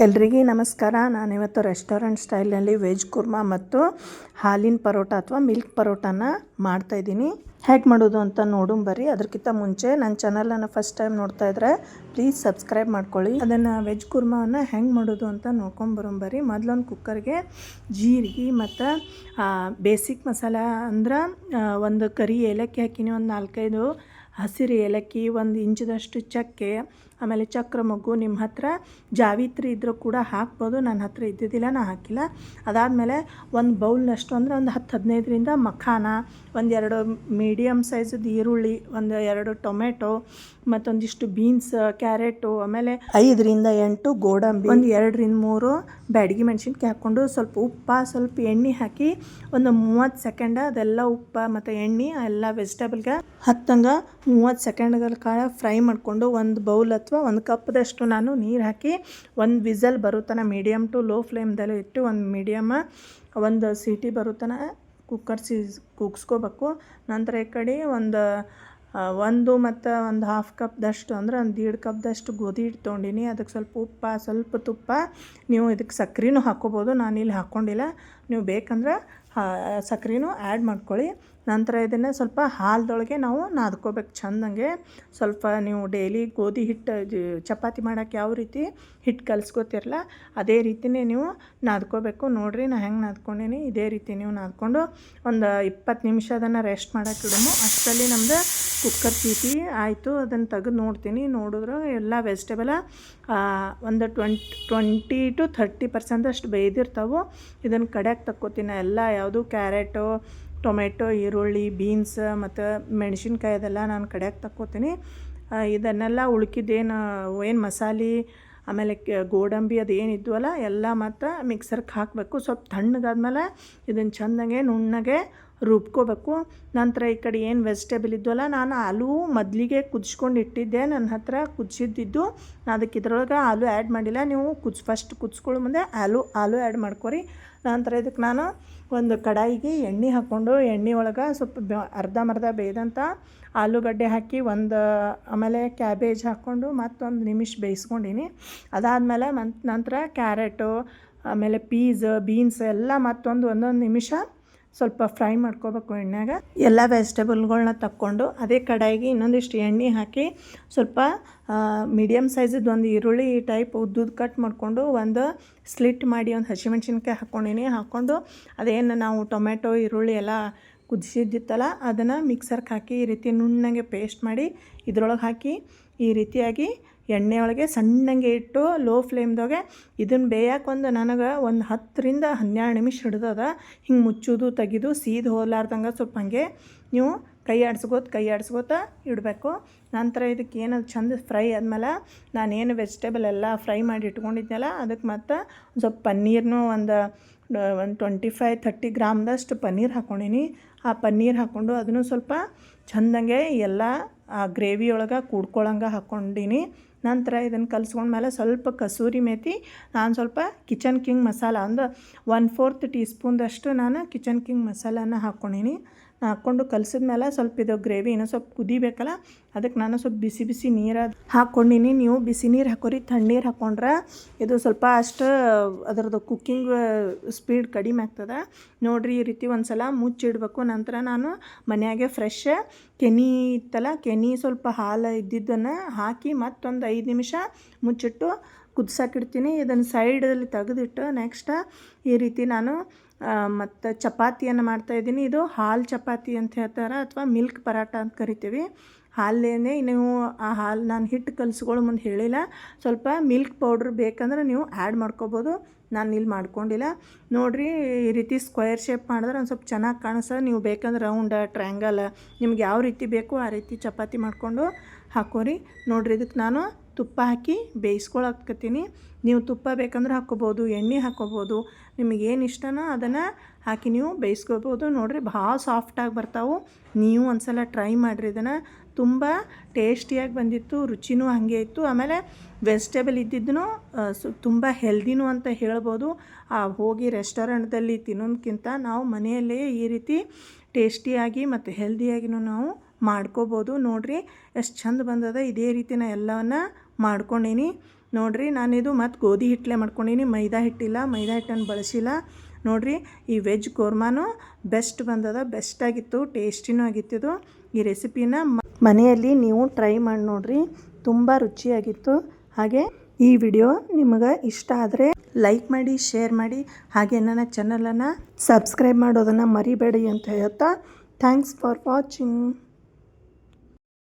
ಎಲ್ರಿಗೂ ನಮಸ್ಕಾರ. ನಾನಿವತ್ತು ರೆಸ್ಟೋರೆಂಟ್ ಸ್ಟೈಲ್ನಲ್ಲಿ ವೆಜ್ ಕುರ್ಮಾ ಮತ್ತು ಹಾಲಿನ ಪರೋಟ ಅಥವಾ ಮಿಲ್ಕ್ ಪರೋಟನ ಮಾಡ್ತಾಯಿದ್ದೀನಿ. ಹೇಗೆ ಮಾಡೋದು ಅಂತ ನೋಡೋಣ ಬರ್ರಿ. ಅದಕ್ಕಿಂತ ಮುಂಚೆ ನನ್ನ ಚಾನಲನ್ನು ಫಸ್ಟ್ ಟೈಮ್ ನೋಡ್ತಾ ಇದ್ರೆ ಪ್ಲೀಸ್ ಸಬ್ಸ್ಕ್ರೈಬ್ ಮಾಡ್ಕೊಳ್ಳಿ. ಅದನ್ನು ವೆಜ್ ಕುರ್ಮಾವನ್ನು ಹೆಂಗೆ ಮಾಡೋದು ಅಂತ ನೋಡ್ಕೊಂಬರೋಣ ಬರ್ರಿ. ಮೊದಲೊಂದು ಕುಕ್ಕರ್ಗೆ ಜೀರಿಗೆ ಮತ್ತು ಬೇಸಿಕ್ ಮಸಾಲ ಅಂದ್ರೆ ಒಂದು ಕರಿ ಏಲಕ್ಕಿ ಹಾಕಿನಿ, ಒಂದು 4-5 ಹಸಿರು ಏಲಕ್ಕಿ, 1 ಇಂಚದಷ್ಟು ಚಕ್ಕೆ, ಆಮೇಲೆ ಚಕ್ರ ಮೊಗ್ಗು. ನಿಮ್ಮ ಹತ್ರ ಜಾವಿತ್ರಿ ಇದ್ರೂ ಕೂಡ ಹಾಕ್ಬೋದು. ನನ್ನ ಹತ್ರ ಇದ್ದಿದ್ದಿಲ್ಲ, ನಾನು ಹಾಕಿಲ್ಲ. ಅದಾದಮೇಲೆ ಒಂದು ಬೌಲ್ನಷ್ಟು ಅಂದರೆ ಒಂದು 10-15ರಿಂದ ಮಖಾನ, 1-2 ಮೀಡಿಯಮ್ ಸೈಜದ್ದು ಈರುಳ್ಳಿ, 1-2 ಟೊಮೆಟೊ, ಮತ್ತೊಂದಿಷ್ಟು ಬೀನ್ಸ್, ಕ್ಯಾರೆಟು, ಆಮೇಲೆ 5-8 ಗೋಡಂಬಿ, 2-3 ಬ್ಯಾಡಗಿ ಮೆಣಸಿನ್ಕಾಯಿ ಹಾಕ್ಕೊಂಡು ಸ್ವಲ್ಪ ಉಪ್ಪು, ಸ್ವಲ್ಪ ಎಣ್ಣೆ ಹಾಕಿ ಒಂದು 30 ಸೆಕೆಂಡ್ ಅದೆಲ್ಲ ಉಪ್ಪು ಮತ್ತು ಎಣ್ಣೆ ಎಲ್ಲ ವೆಜಿಟೇಬಲ್ಗೆ 30 ಸೆಕೆಂಡ್ಗಳ ಕಾಲ ಫ್ರೈ ಮಾಡಿಕೊಂಡು ಒಂದು ಬೌಲ್ ಅಥವಾ 1 ಕಪ್ದಷ್ಟು ನಾನು ನೀರು ಹಾಕಿ 1 ವಿಸಲ್ ಬರುತ್ತಾನೆ ಮೀಡಿಯಮ್ ಟು ಲೋ ಫ್ಲೇಮ್ದಲ್ಲಿ ಇಟ್ಟು ಒಂದು ಸೀಟಿ ಬರುತ್ತಾನೆ ಕುಕ್ಕರ್ ಕೂಗಿಸ್ಕೋಬೇಕು. ನಂತರ ಈ ಕಡೆ ಒಂದು ಮತ್ತು ಒಂದು ಹಾಫ್ ಕಪ್ದಷ್ಟು ಅಂದರೆ 1.5 ಕಪ್ದಷ್ಟು ಗೋಧಿ ಹಿಟ್ಟು ತೊಗೊಂಡಿನಿ. ಅದಕ್ಕೆ ಸ್ವಲ್ಪ ಉಪ್ಪು, ಸ್ವಲ್ಪ ತುಪ್ಪ, ನೀವು ಇದಕ್ಕೆ ಸಕ್ಕರೆನೂ ಹಾಕ್ಕೋಬೋದು. ನಾನಿಲ್ಲಿ ಹಾಕ್ಕೊಂಡಿಲ್ಲ, ನೀವು ಬೇಕಂದ್ರೆ ಸಕ್ಕರೆನೂ ಆ್ಯಡ್ ಮಾಡ್ಕೊಳ್ಳಿ. ನಂತರ ಇದನ್ನು ಸ್ವಲ್ಪ ಹಾಲದೊಳಗೆ ನಾವು ನಾದ್ಕೋಬೇಕು ಚೆಂದಂಗೆ. ಸ್ವಲ್ಪ ನೀವು ಡೈಲಿ ಗೋಧಿ ಹಿಟ್ಟು ಚಪಾತಿ ಮಾಡೋಕ್ಕೆ ಯಾವ ರೀತಿ ಹಿಟ್ಟು ಕಲಿಸ್ಕೋತಿರಲ್ಲ ಅದೇ ರೀತಿಯೇ ನೀವು ನಾದ್ಕೋಬೇಕು. ನೋಡಿರಿ ನಾನು ಹೆಂಗೆ ನಾದ್ಕೊಂಡೀನಿ, ಇದೇ ರೀತಿ ನೀವು ನಾದ್ಕೊಂಡು ಒಂದು 20 ನಿಮಿಷ ಅದನ್ನು ರೆಸ್ಟ್ ಮಾಡೋಕ್ಕೆ ಇಡೋಣ. ಅಷ್ಟರಲ್ಲಿ ನಮ್ಮದು ಕುಕ್ಕರ್ ಚೀಟಿ ಆಯಿತು. ಅದನ್ನು ತೆಗೆದು ನೋಡ್ತೀನಿ. ನೋಡಿದ್ರೆ ಎಲ್ಲ ವೆಜಿಟೇಬಲ ಒಂದು 20-30% ಅಷ್ಟು ಬೇಯ್ದಿರ್ತಾವೆ. ಇದನ್ನು ಕಡೆಯಾಗಿ ತಕ್ಕೋತೀನಿ. ಎಲ್ಲ ಯಾವುದು ಕ್ಯಾರೆಟು, ಟೊಮೆಟೊ, ಈರುಳ್ಳಿ, ಬೀನ್ಸ್ ಮತ್ತು ಮೆಣಸಿನ್ಕಾಯಿ ಅದೆಲ್ಲ ನಾನು ಕಡೆಯಾಗಿ ತಕ್ಕೋತೀನಿ. ಇದನ್ನೆಲ್ಲ ಉಳ್ಕಿದ್ದೇನು ಮಸಾಲೆ ಆಮೇಲೆ ಗೋಡಂಬಿ ಅದು ಏನಿದ್ವಲ್ಲ ಎಲ್ಲ ಮತ್ತು ಮಿಕ್ಸರ್ಗೆ ಹಾಕಬೇಕು. ಸ್ವಲ್ಪ ತಣ್ಣಗಾದ್ಮೇಲೆ ಇದನ್ನು ಚೆಂದಾಗೆ ನುಣ್ಣಗೆ ರುಬ್ಕೋಬೇಕು. ನಂತರ ಈ ಕಡೆ ಏನು ವೆಜಿಟೇಬಲ್ ಇದ್ವಲ್ಲ, ನಾನು ಆಲೂ ಮೊದಲಿಗೆ ಕುದಿಸ್ಕೊಂಡು ಇಟ್ಟಿದ್ದೆ. ನನ್ನ ಹತ್ರ ಕುದಿಸಿದ್ದು, ಅದಕ್ಕೆ ಇದ್ರೊಳಗೆ ಆಲೂ ಆ್ಯಡ್ ಮಾಡಿಲ್ಲ. ನೀವು ಫಸ್ಟ್ ಕುದಿಸ್ಕೊಳ್ಳೋ ಮುಂದೆ ಆಲೂ ಆ್ಯಡ್ ಮಾಡ್ಕೊರಿ. ನಂತರ ಇದಕ್ಕೆ ನಾನು ಒಂದು ಕಡಾಯಿಗೆ ಎಣ್ಣೆ ಹಾಕ್ಕೊಂಡು ಎಣ್ಣೆ ಒಳಗೆ ಸ್ವಲ್ಪ ಅರ್ಧಂಬರ್ಧ ಬೇಯ್ದಂಥ ಆಲೂಗಡ್ಡೆ ಹಾಕಿ ಆಮೇಲೆ ಕ್ಯಾಬೇಜ್ ಹಾಕ್ಕೊಂಡು ಮತ್ತೊಂದು ನಿಮಿಷ ಬೇಯಿಸ್ಕೊಂಡಿನಿ. ಅದಾದಮೇಲೆ ನಂತರ ಕ್ಯಾರೆಟು, ಆಮೇಲೆ ಬೀನ್ಸ್ ಎಲ್ಲ ಒಂದೊಂದು ನಿಮಿಷ ಸ್ವಲ್ಪ ಫ್ರೈ ಮಾಡ್ಕೋಬೇಕು ಎಣ್ಣೆಗೆ. ಎಲ್ಲ ವೆಜಿಟೇಬಲ್ಗಳನ್ನ ತಕ್ಕೊಂಡು ಅದೇ ಕಡಾಯಿಗೆ ಇನ್ನೊಂದಿಷ್ಟು ಎಣ್ಣೆ ಹಾಕಿ ಸ್ವಲ್ಪ ಮೀಡಿಯಮ್ ಸೈಜದ್ದು ಒಂದು ಈರುಳ್ಳಿ ಟೈಪ್ ಉದ್ದುದ್ದು ಕಟ್ ಮಾಡಿಕೊಂಡು ಒಂದು ಸ್ಲಿಟ್ ಮಾಡಿ ಒಂದು ಹಸಿಮೆಣ್ಸಿನ್ಕಾಯಿ ಹಾಕ್ಕೊಂಡಿನಿ. ಹಾಕ್ಕೊಂಡು ಅದೇನು ನಾವು ಟೊಮೆಟೊ, ಈರುಳ್ಳಿ ಎಲ್ಲ ಕುದಿಸಿದ್ದಿತ್ತಲ್ಲ ಅದನ್ನು ಮಿಕ್ಸರ್ಗೆ ಹಾಕಿ ಈ ರೀತಿ ನುಣ್ಣಗೆ ಪೇಸ್ಟ್ ಮಾಡಿ ಇದ್ರೊಳಗೆ ಹಾಕಿ ಈ ರೀತಿಯಾಗಿ ಎಣ್ಣೆಯೊಳಗೆ ಸಣ್ಣಗೆ ಇಟ್ಟು ಲೋ ಫ್ಲೇಮ್ದಾಗೆ ಇದನ್ನು ಬೇಯಕ್ಕೆ ನನಗೆ ಒಂದು 10-12 ನಿಮಿಷ ಹಿಡ್ದದ. ಹಿಂಗೆ ಮುಚ್ಚೋದು ತೆಗೆದು ಸೀದು ಹೋಲಾರ್ದಂಗೆ ಸ್ವಲ್ಪ ಹಾಗೆ ನೀವು ಕೈ ಆಡಿಸ್ಕೋತ ಇಡಬೇಕು. ನಂತರ ಇದಕ್ಕೆ ಏನದು ಚೆಂದ ಫ್ರೈ ಆದಮೇಲೆ ನಾನೇನು ವೆಜಿಟೇಬಲ್ ಎಲ್ಲ ಫ್ರೈ ಮಾಡಿ ಇಟ್ಕೊಂಡಿದ್ನಲ್ಲ ಅದಕ್ಕೆ ಮತ್ತು ಸ್ವಲ್ಪ ಪನ್ನೀರ್ನು ಒಂದು 25-30 ಗ್ರಾಮ್ದಷ್ಟು ಪನ್ನೀರ್ ಹಾಕ್ಕೊಂಡಿನಿ. ಆ ಪನ್ನೀರ್ ಹಾಕ್ಕೊಂಡು ಅದನ್ನು ಸ್ವಲ್ಪ ಚೆಂದಂಗೆ ಎಲ್ಲ ಆ ಗ್ರೇವಿ ಒಳಗೆ ಕೂಡ್ಕೊಳ್ಳಂಗೆ ಹಾಕ್ಕೊಂಡಿನಿ. ನಂತರ ಇದನ್ನು ಕಲಿಸ್ಕೊಂಡ್ಮೇಲೆ ಸ್ವಲ್ಪ ಕಸೂರಿ ಮೇಥಿ, ನಾನು ಸ್ವಲ್ಪ ಕಿಚನ್ ಕಿಂಗ್ ಮಸಾಲ ಒಂದು 1/4 ಟೀ ಸ್ಪೂನ್ದಷ್ಟು ನಾನು ಕಿಚನ್ ಕಿಂಗ್ ಮಸಾಲನ ಹಾಕ್ಕೊಂಡಿನಿ. ಹಾಕ್ಕೊಂಡು ಕಲಿಸಿದ್ಮೇಲೆ ಸ್ವಲ್ಪ ಇದು ಗ್ರೇವಿ ಇನ್ನೂ ಸ್ವಲ್ಪ ಕುದಿಬೇಕಲ್ಲ, ಅದಕ್ಕೆ ನಾನು ಸ್ವಲ್ಪ ಬಿಸಿ ನೀರು ಹಾಕ್ಕೊಂಡಿನಿ. ನೀವು ಬಿಸಿ ನೀರು ಹಾಕೋರಿ, ತಣ್ಣೀರು ಹಾಕ್ಕೊಂಡ್ರೆ ಇದು ಸ್ವಲ್ಪ ಅಷ್ಟು ಅದರದ್ದು ಕುಕ್ಕಿಂಗ್ ಸ್ಪೀಡ್ ಕಡಿಮೆ ಆಗ್ತದೆ. ನೋಡಿರಿ ಈ ರೀತಿ ಒಂದು ಸಲ ಮುಚ್ಚಿಡಬೇಕು. ನಂತರ ನಾನು ಮನೆಯಾಗೆ ಫ್ರೆಶ್ ಕೆನೆ ಇತ್ತಲ್ಲ, ಕೆನೆ ಸ್ವಲ್ಪ ಹಾಲು ಇದ್ದಿದ್ದನ್ನು ಹಾಕಿ ಮತ್ತೊಂದು 5 ನಿಮಿಷ ಮುಚ್ಚಿಟ್ಟು ಕುದಿಸೋಕಿಡ್ತೀನಿ. ಇದನ್ನು ಸೈಡಲ್ಲಿ ತೆಗೆದಿಟ್ಟು ನೆಕ್ಸ್ಟ್ ಈ ರೀತಿ ನಾನು ಮತ್ತು ಚಪಾತಿಯನ್ನು ಮಾಡ್ತಾಯಿದ್ದೀನಿ. ಇದು ಹಾಲು ಚಪಾತಿ ಅಂತ ಹೇಳ್ತಾರೆ ಅಥವಾ ಮಿಲ್ಕ್ ಪರಾಟ ಅಂತ ಕರಿತೀವಿ. ಹಾಲೇನೆ ನೀವು ಆ ಹಾಲು ನಾನು ಹಿಟ್ಟು ಕಲಿಸ್ಕೊಳ್ಳೋ ಮುಂದೆ ಹೇಳಿಲ್ಲ, ಸ್ವಲ್ಪ ಮಿಲ್ಕ್ ಪೌಡ್ರ್ ಬೇಕಂದ್ರೆ ನೀವು ಆ್ಯಡ್ ಮಾಡ್ಕೋಬೋದು. ನಾನು ಇಲ್ಲಿ ಮಾಡ್ಕೊಂಡಿಲ್ಲ. ನೋಡಿರಿ ಈ ರೀತಿ ಸ್ಕ್ವೇರ್ ಶೇಪ್ ಮಾಡಿದ್ರೆ ಒಂದು ಸ್ವಲ್ಪ ಚೆನ್ನಾಗಿ ಕಾಣಿಸ್ತದೆ. ನೀವು ಬೇಕಂದ್ರೆ ರೌಂಡ, ಟ್ರ್ಯಾಂಗಲ್, ನಿಮ್ಗೆ ಯಾವ ರೀತಿ ಬೇಕು ಆ ರೀತಿ ಚಪಾತಿ ಮಾಡಿಕೊಂಡು ಹಾಕೋರಿ. ನೋಡಿರಿ ಇದಕ್ಕೆ ನಾನು ತುಪ್ಪ ಹಾಕಿ ಬೇಯಿಸ್ಕೊಳಕತ್ತೀನಿ. ನೀವು ತುಪ್ಪ ಬೇಕಂದ್ರೆ ಹಾಕ್ಕೋಬೋದು, ಎಣ್ಣೆ ಹಾಕ್ಕೋಬೋದು, ನಿಮಗೇನು ಇಷ್ಟನೋ ಅದನ್ನು ಹಾಕಿ ನೀವು ಬೇಯಿಸ್ಕೋಬೋದು. ನೋಡಿರಿ ಭಾಳ ಸಾಫ್ಟಾಗಿ ಬರ್ತಾವೆ. ನೀವು ಒಂದು ಸಲ ಟ್ರೈ ಮಾಡಿರಿ. ಇದನ್ನು ತುಂಬ ಟೇಸ್ಟಿಯಾಗಿ ಬಂದಿತ್ತು, ರುಚಿನೂ ಹಾಗೆ ಇತ್ತು. ಆಮೇಲೆ ವೆಜಿಟೇಬಲ್ ಇದ್ದಿದ್ದೂ ತುಂಬ ಹೆಲ್ದಿನೂ ಅಂತ ಹೇಳ್ಬೋದು. ಹೋಗಿ ರೆಸ್ಟೋರೆಂಟ್ದಲ್ಲಿ ತಿನ್ನೋದಕ್ಕಿಂತ ನಾವು ಮನೆಯಲ್ಲೇ ಈ ರೀತಿ ಟೇಸ್ಟಿಯಾಗಿ ಮತ್ತು ಹೆಲ್ದಿಯಾಗಿನೂ ನಾವು ಮಾಡ್ಕೋಬೋದು. ನೋಡಿರಿ ಎಷ್ಟು ಚಂದ ಬಂದದ. ಇದೇ ರೀತಿ ನಾನು ಎಲ್ಲವನ್ನು ಮಾಡ್ಕೊಂಡೀನಿ. ನೋಡಿರಿ ನಾನಿದು ಮತ್ತು ಗೋಧಿ ಹಿಟ್ಟಲೆ ಮಾಡ್ಕೊಂಡೀನಿ, ಮೈದಾ ಹಿಟ್ಟಿಲ್ಲ, ಮೈದಾ ಹಿಟ್ಟನ್ನು ಬಳಸಿಲ್ಲ. ನೋಡಿರಿ ಈ ವೆಜ್ ಕೋರ್ಮಾನು ಬೆಸ್ಟ್ ಬಂದದ, ಬೆಸ್ಟಾಗಿತ್ತು, ಟೇಸ್ಟಿನೂ ಆಗಿತ್ತಿದು. ಈ ರೆಸಿಪಿನ ಮನೆಯಲ್ಲಿ ನೀವು ಟ್ರೈ ಮಾಡಿ ನೋಡಿರಿ, ತುಂಬ ರುಚಿಯಾಗಿತ್ತು. ಹಾಗೆ ಈ ವಿಡಿಯೋ ನಿಮಗೆ ಇಷ್ಟ ಆದರೆ ಲೈಕ್ ಮಾಡಿ, ಶೇರ್ ಮಾಡಿ, ಹಾಗೆ ನನ್ನ ಚಾನಲನ್ನು ಸಬ್ಸ್ಕ್ರೈಬ್ ಮಾಡೋದನ್ನು ಮರಿಬೇಡಿ ಅಂತ ಹೇಳ್ತಾ ಥ್ಯಾಂಕ್ಸ್ ಫಾರ್ ವಾಚಿಂಗ್.